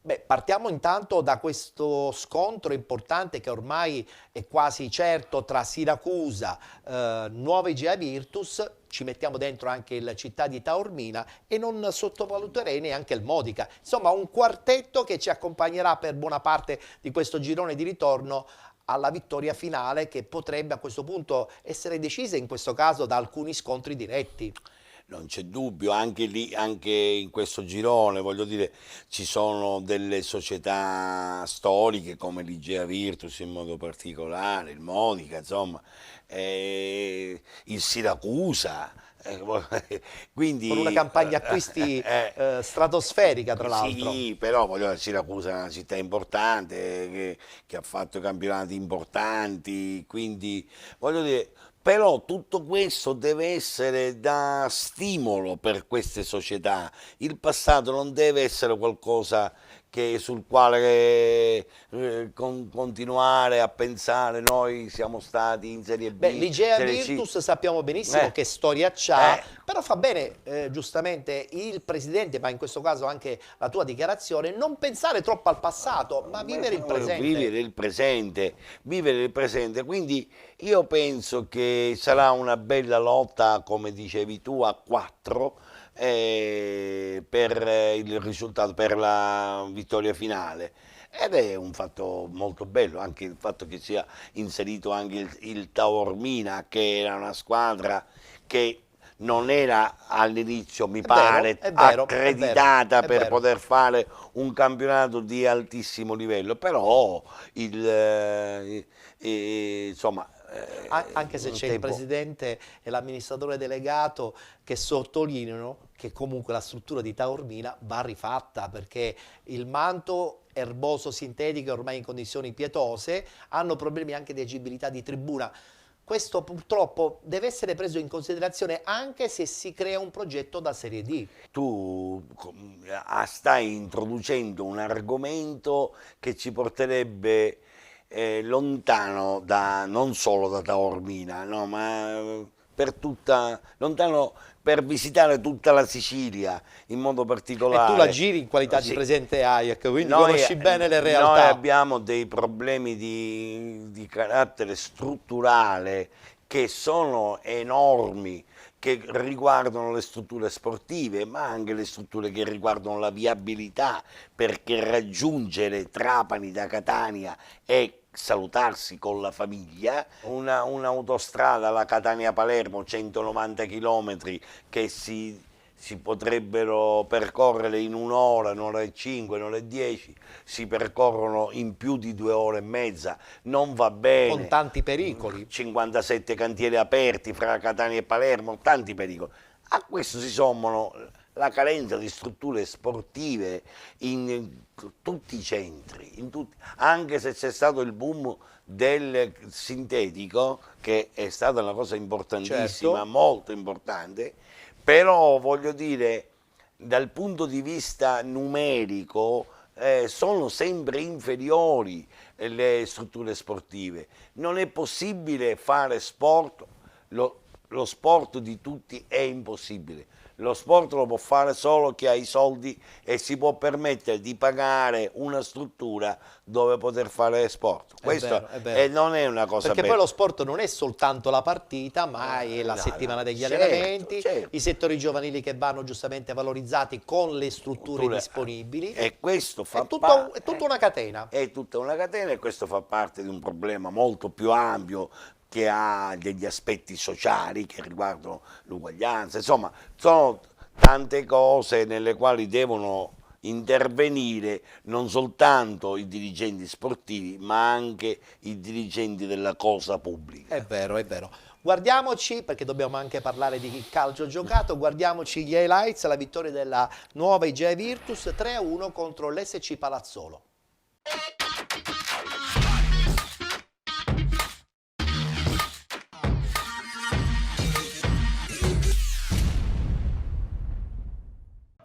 Beh, partiamo intanto da questo scontro importante che ormai è quasi certo tra Siracusa, Nuova Igea Virtus, ci mettiamo dentro anche il Città di Taormina e non sottovaluterei neanche il Modica. Insomma, un quartetto che ci accompagnerà per buona parte di questo girone di ritorno alla vittoria finale, che potrebbe a questo punto essere decisa in questo caso da alcuni scontri diretti. Non c'è dubbio, anche lì, anche in questo girone, voglio dire, ci sono delle società storiche come l'Igea Virtus in modo particolare, il Modica, insomma, il Siracusa, quindi, con una campagna acquisti stratosferica, tra l'altro. Sì, però voglio dire, Siracusa è una città importante che ha fatto campionati importanti, quindi voglio dire. Però tutto questo deve essere da stimolo per queste società. Il passato non deve essere qualcosa sul quale continuare a pensare. Noi siamo stati in Serie B. Beh, l'Igea Serie C. Virtus sappiamo benissimo che storia c'ha, Eh. però fa bene giustamente il presidente, ma in questo caso anche la tua dichiarazione, non pensare troppo al passato, ma vivere il presente. Vivere il presente. Quindi io penso che sarà una bella lotta, come dicevi tu, a 4 per il risultato, per la vittoria finale. Ed è un fatto molto bello anche il fatto che sia inserito anche il Taormina, che era una squadra che non era all'inizio, mi pare, accreditata per poter fare un campionato di altissimo livello, però insomma, anche se c'è il presidente e l'amministratore delegato che sottolineano che comunque la struttura di Taormina va rifatta, perché il manto erboso sintetico è ormai in condizioni pietose, hanno problemi anche di agibilità di tribuna. Questo purtroppo deve essere preso in considerazione anche se si crea un progetto da Serie D. Tu stai introducendo un argomento che ci porterebbe lontano non solo da Taormina, no, ma lontano per visitare tutta la Sicilia in modo particolare. E tu la giri in qualità di presidente AIAC, quindi conosci bene le realtà. Noi abbiamo dei problemi di carattere strutturale che sono enormi, che riguardano le strutture sportive, ma anche le strutture che riguardano la viabilità, perché raggiungere Trapani da Catania è salutarsi con la famiglia. Un'autostrada, la Catania-Palermo, 190 km che si potrebbero percorrere in un'ora e 5, un'ora e 10, si percorrono in più di 2 ore e mezza, non va bene. Con tanti pericoli. 57 cantieri aperti fra Catania e Palermo, tanti pericoli. A questo si sommano la carenza di strutture sportive in tutti i centri, anche se c'è stato il boom del sintetico, che è stata una cosa importantissima, molto importante, però voglio dire, dal punto di vista numerico sono sempre inferiori le strutture sportive. Non è possibile fare sport, lo sport di tutti è impossibile. Lo sport lo può fare solo chi ha i soldi e si può permettere di pagare una struttura dove poter fare sport. Questo è vero. Non è una cosa perché poi lo sport non è soltanto la partita, ma è la settimana degli allenamenti, i settori giovanili che vanno giustamente valorizzati con le strutture disponibili. E questo fa è tutta una catena. È tutta una catena, e questo fa parte di un problema molto più ampio, che ha degli aspetti sociali che riguardano l'uguaglianza. Insomma, sono tante cose nelle quali devono intervenire non soltanto i dirigenti sportivi, ma anche i dirigenti della cosa pubblica. È vero, è vero. Guardiamoci, perché dobbiamo anche parlare di calcio giocato, guardiamoci gli highlights, la vittoria della nuova Igea Virtus 3-1 contro l'SC Palazzolo.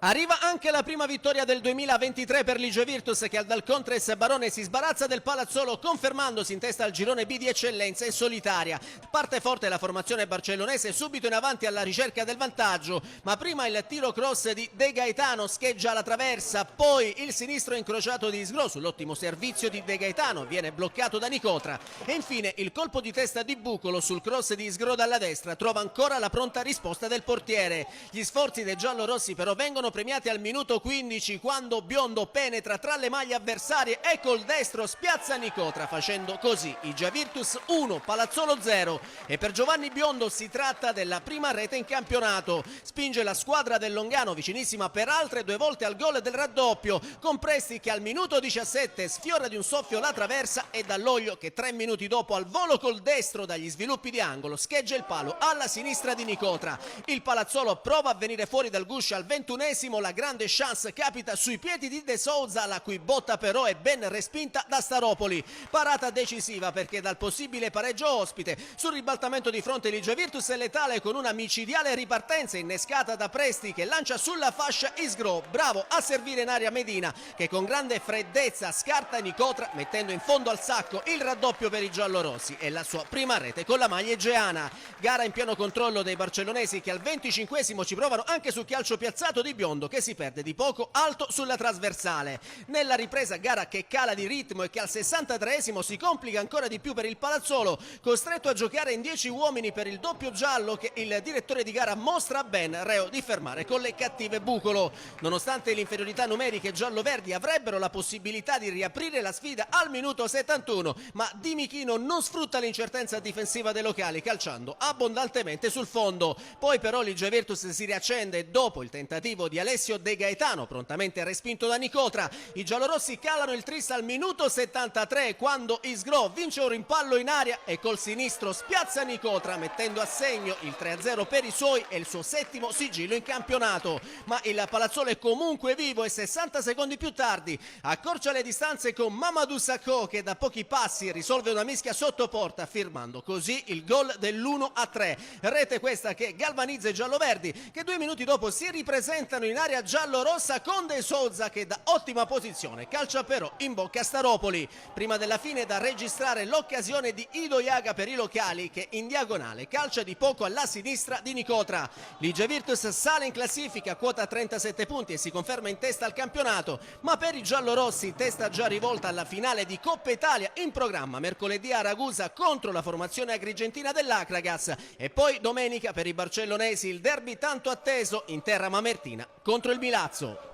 Arriva anche la prima vittoria del 2023 per l'Igea Virtus, che al Dal Contres Barone si sbarazza del Palazzolo, confermandosi in testa al girone B di eccellenza e solitaria. Parte forte la formazione barcellonese, subito in avanti alla ricerca del vantaggio, ma prima il tiro cross di De Gaetano scheggia la traversa, poi il sinistro incrociato di Isgro sull'ottimo servizio di De Gaetano, viene bloccato da Nicotra, e infine il colpo di testa di Bucolo sul cross di Isgro dalla destra trova ancora la pronta risposta del portiere. Gli sforzi dei giallorossi però vengono premiati al minuto 15, quando Biondo penetra tra le maglie avversarie e col destro spiazza Nicotra, facendo così Igea Virtus 1, Palazzolo 0. E per Giovanni Biondo si tratta della prima rete in campionato. Spinge la squadra del Longano, vicinissima per altre 2 volte al gol del raddoppio, con Presti che al minuto 17 sfiora di un soffio la traversa, e Dall'Oglio che 3 minuti dopo al volo col destro dagli sviluppi di angolo scheggia il palo alla sinistra di Nicotra. Il Palazzolo prova a venire fuori dal guscio al 21esimo, 22esimo la grande chance capita sui piedi di De Souza, la cui botta però è ben respinta da Staropoli. Parata decisiva perché dal possibile pareggio ospite sul ribaltamento di fronte Ligia Virtus è letale con una micidiale ripartenza innescata da Presti che lancia sulla fascia Isgro, bravo a servire in area Medina che con grande freddezza scarta Nicotra mettendo in fondo al sacco il raddoppio per i giallorossi e la sua prima rete con la maglia egeana. Gara in pieno controllo dei barcellonesi che al 25esimo ci provano anche su calcio piazzato di Biondo che si perde di poco alto sulla trasversale. Nella ripresa gara che cala di ritmo e che al 63esimo si complica ancora di più per il Palazzolo, costretto a giocare in 10 uomini per il doppio giallo che il direttore di gara mostra ben reo di fermare con le cattive Bucolo. Nonostante l'inferiorità numeriche, giallo-verdi avrebbero la possibilità di riaprire la sfida al minuto 71, ma Di Michino non sfrutta l'incertezza difensiva dei locali calciando abbondantemente sul fondo. Poi però Ligia Virtus si riaccende dopo il tentativo di Alessio De Gaetano, prontamente respinto da Nicotra. I giallorossi calano il tris al minuto 73 quando Isgro vince un rimpallo in aria e col sinistro spiazza Nicotra mettendo a segno il 3-0 per i suoi e il suo 7° sigillo in campionato. Ma il Palazzolo è comunque vivo e 60 secondi più tardi accorcia le distanze con Mamadou Sakho che da pochi passi risolve una mischia sotto porta firmando così il gol dell'1-3. Rete questa che galvanizza i gialloverdi che 2 minuti dopo si ripresentano in area giallorossa con De Souza che da ottima posizione calcia però in bocca a Staropoli. Prima della fine da registrare l'occasione di Ido Iaga per i locali che in diagonale calcia di poco alla sinistra di Nicotra. Ligia Virtus sale in classifica, quota 37 punti e si conferma in testa al campionato, ma per i giallorossi testa già rivolta alla finale di Coppa Italia in programma mercoledì a Ragusa contro la formazione agrigentina dell'Acragas e poi domenica per i barcellonesi il derby tanto atteso in terra mamertina contro il Milazzo.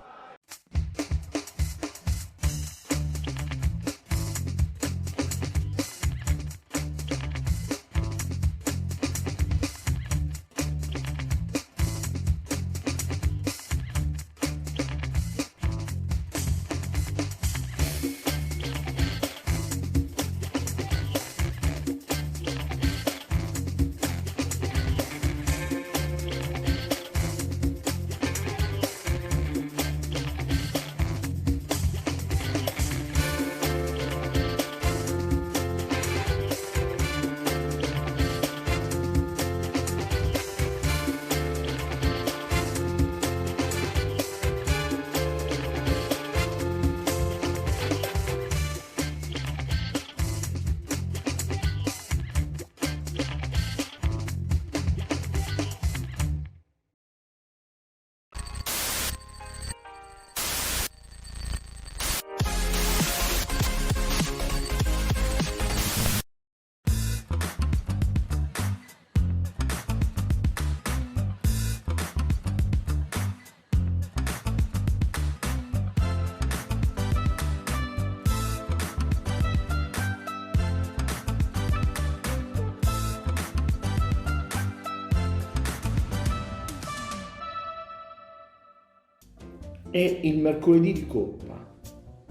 È il mercoledì di Coppa,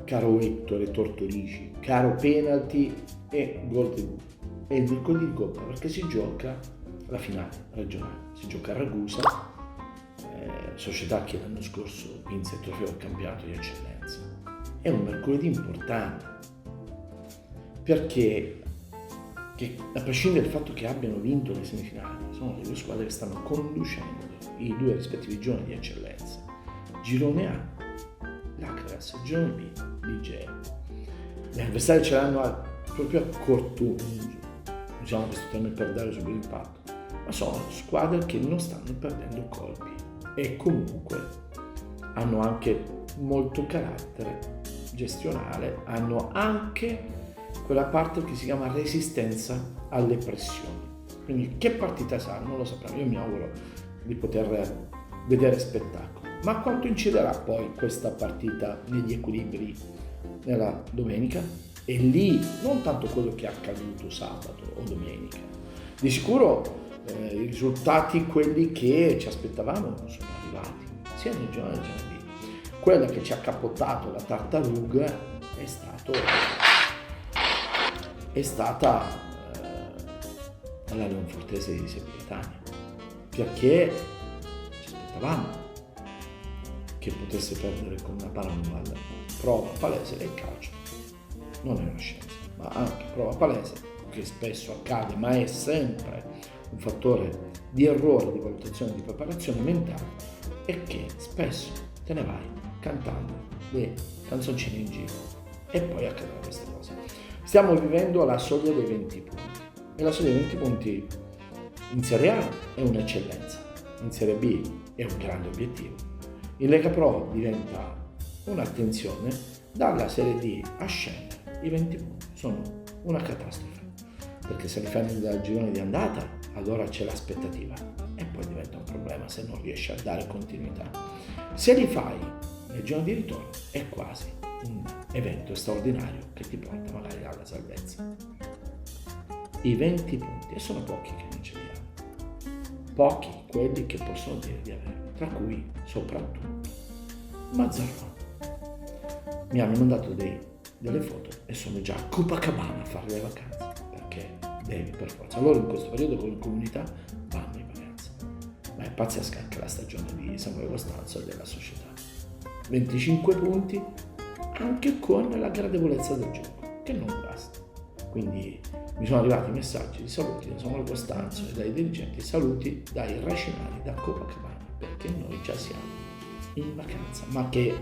caro Ettore Tortorici, caro penalty e gol debut. È il mercoledì di Coppa perché si gioca la finale regionale, si gioca a Ragusa, società che l'anno scorso vinse il trofeo del campionato di eccellenza. È un mercoledì importante perché a prescindere dal fatto che abbiano vinto le semifinali, sono le due squadre che stanno conducendo i due rispettivi gironi di eccellenza. Girone A, l'Acragas, girone B, l'Igea. Gli avversari ce l'hanno proprio a corto, usiamo questo termine per dare subito impatto, ma sono squadre che non stanno perdendo colpi e comunque hanno anche molto carattere gestionale, hanno anche quella parte che si chiama resistenza alle pressioni. Quindi che partita sarà non lo sappiamo, io mi auguro di poter vedere spettacolo. Ma quanto inciderà poi questa partita negli equilibri nella domenica? E lì non tanto quello che è accaduto sabato o domenica. Di sicuro i risultati, quelli che ci aspettavamo, non sono arrivati, sia nel girone che nel B. Quella che ci ha cappottato la tartaruga è stata la Leonfortese di Sepolcretania, perché ci aspettavamo che potesse perdere con una paranormal prova palese del calcio non è una scienza, ma anche prova palese, che spesso accade, ma è sempre un fattore di errore di valutazione di preparazione mentale, è che spesso te ne vai cantando le canzoncine in giro e poi accadono queste cose. Stiamo vivendo la soglia dei 20 punti e la soglia dei 20 punti in Serie A è un'eccellenza, in Serie B è un grande obiettivo, in Lega Pro diventa un'attenzione, dalla Serie D a scendere i 20 punti sono una catastrofe, perché se li fai dal girone di andata allora c'è l'aspettativa e poi diventa un problema se non riesci a dare continuità. Se li fai nel girone di ritorno è quasi un evento straordinario che ti porta magari alla salvezza. I 20 punti, e sono pochi che non ce li hanno, pochi quelli che possono dire di averli, tra cui soprattutto Mazzarrone. Mi hanno mandato delle foto e sono già a Copacabana a fare le vacanze, perché devi per forza. Loro in questo periodo con la comunità vanno in vacanza, ma è pazzesca anche la stagione di Samuele Costanzo e della società. 25 punti anche con la gradevolezza del gioco, che non basta. Quindi mi sono arrivati messaggi di saluti da Samuele Costanzo e dai dirigenti, saluti dai Racinari da Copacabana, perché noi già siamo in vacanza, ma che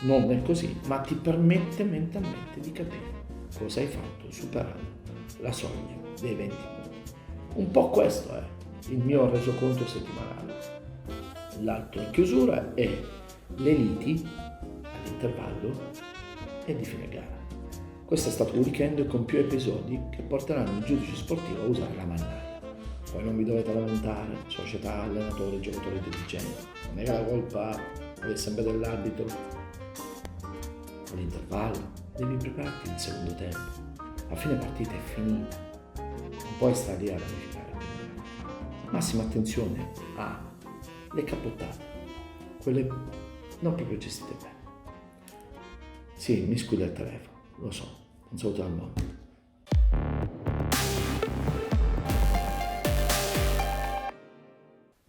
non è così, ma ti permette mentalmente di capire cosa hai fatto superando la soglia dei 20 punti. Un po' questo è il mio resoconto settimanale. L'altro in chiusura è le liti all'intervallo e di fine gara. Questo è stato un weekend con più episodi che porteranno il giudice sportivo a usare la mannaia. Poi non vi dovete lamentare, società, allenatori, giocatori dirigenti. Non è che la colpa è sempre dell'arbitro. All'intervallo devi prepararti il secondo tempo. A fine partita è finita. Non puoi stare lì a verificare. Massima attenzione alle cappottate, quelle non proprio gestite bene. Sì, mi squilla il telefono, lo so, un saluto al mondo.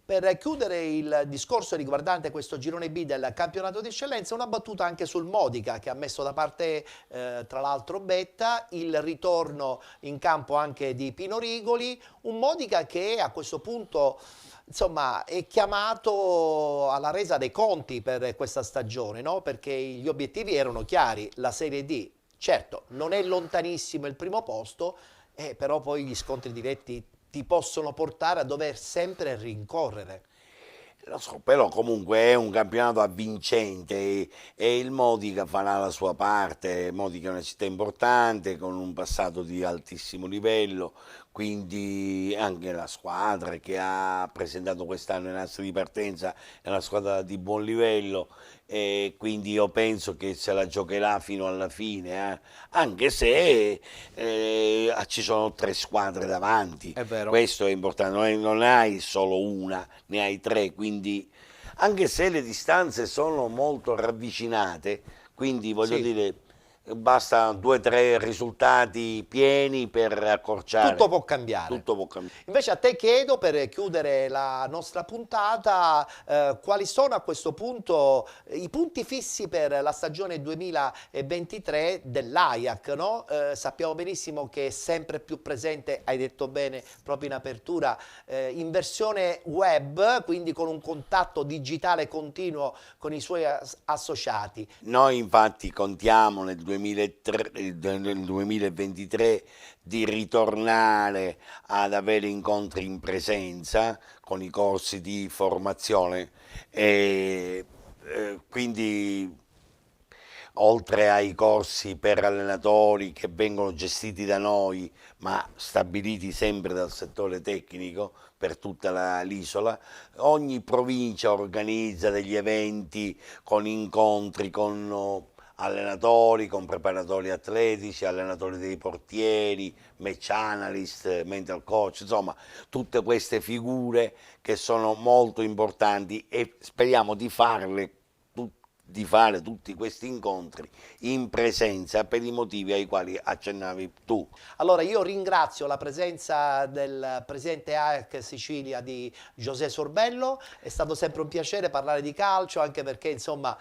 Per chiudere il discorso riguardante questo girone B del campionato di eccellenza, una battuta anche sul Modica, che ha messo da parte tra l'altro Betta, il ritorno in campo anche di Pino Rigoli, un Modica che a questo punto insomma è chiamato alla resa dei conti per questa stagione, no? Perché gli obiettivi erano chiari, la Serie D, certo non è lontanissimo il primo posto, però poi gli scontri diretti ti possono portare a dover sempre rincorrere. Lo so, però comunque è un campionato avvincente e il Modica farà la sua parte. Modica è una città importante con un passato di altissimo livello, quindi anche la squadra che ha presentato quest'anno in nastro di partenza è una squadra di buon livello e quindi io penso che se la giocherà fino alla fine, anche se ci sono 3 squadre davanti. È vero. Questo è importante, non hai solo una, ne hai 3, quindi anche se le distanze sono molto ravvicinate, quindi voglio dire, basta 2 o 3 risultati pieni per accorciare. Tutto può cambiare. Tutto può cambiare. Invece a te chiedo, per chiudere la nostra puntata, quali sono a questo punto i punti fissi per la stagione 2023 dell'Ajax, no? Sappiamo benissimo che è sempre più presente, hai detto bene proprio in apertura, in versione web, quindi con un contatto digitale continuo con i suoi associati. Noi infatti contiamo nel 2023 di ritornare ad avere incontri in presenza con i corsi di formazione e quindi oltre ai corsi per allenatori che vengono gestiti da noi ma stabiliti sempre dal settore tecnico per tutta l'isola, ogni provincia organizza degli eventi con incontri con allenatori, con preparatori atletici, allenatori dei portieri, match analyst, mental coach, insomma tutte queste figure che sono molto importanti e speriamo di farle di fare tutti questi incontri in presenza per i motivi ai quali accennavi tu. Allora io ringrazio la presenza del presidente AEC Sicilia di José Sorbello, è stato sempre un piacere parlare di calcio, anche perché insomma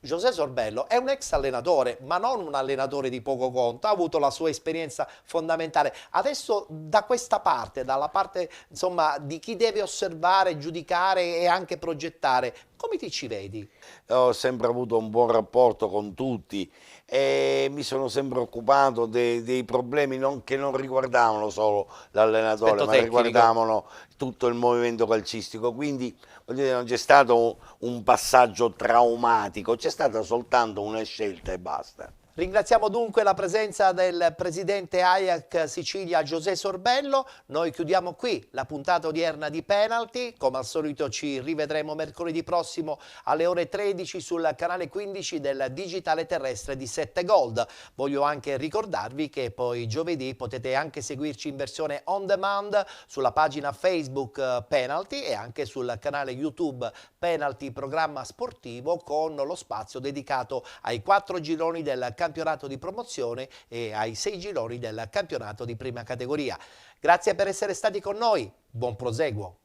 José Sorbello è un ex allenatore, ma non un allenatore di poco conto, ha avuto la sua esperienza fondamentale. Adesso da questa parte, dalla parte insomma di chi deve osservare, giudicare e anche progettare, come ti ci vedi? Ho sempre avuto un buon rapporto con tutti e mi sono sempre occupato dei problemi che non riguardavano solo l'allenatore, ma riguardavano tutto il movimento calcistico, quindi voglio dire, non c'è stato un passaggio traumatico, c'è stata soltanto una scelta e basta. Ringraziamo dunque la presenza del presidente AIAC Sicilia José Sorbello. Noi chiudiamo qui la puntata odierna di Penalty. Come al solito ci rivedremo mercoledì prossimo alle ore 13 sul canale 15 del digitale terrestre di 7 Gold. Voglio anche ricordarvi che poi giovedì potete anche seguirci in versione on demand sulla pagina Facebook Penalty e anche sul canale YouTube Penalty Programma Sportivo, con lo spazio dedicato ai 4 gironi del campionato di promozione e ai 6 gironi del campionato di prima categoria. Grazie per essere stati con noi, buon proseguo.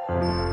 Thank you.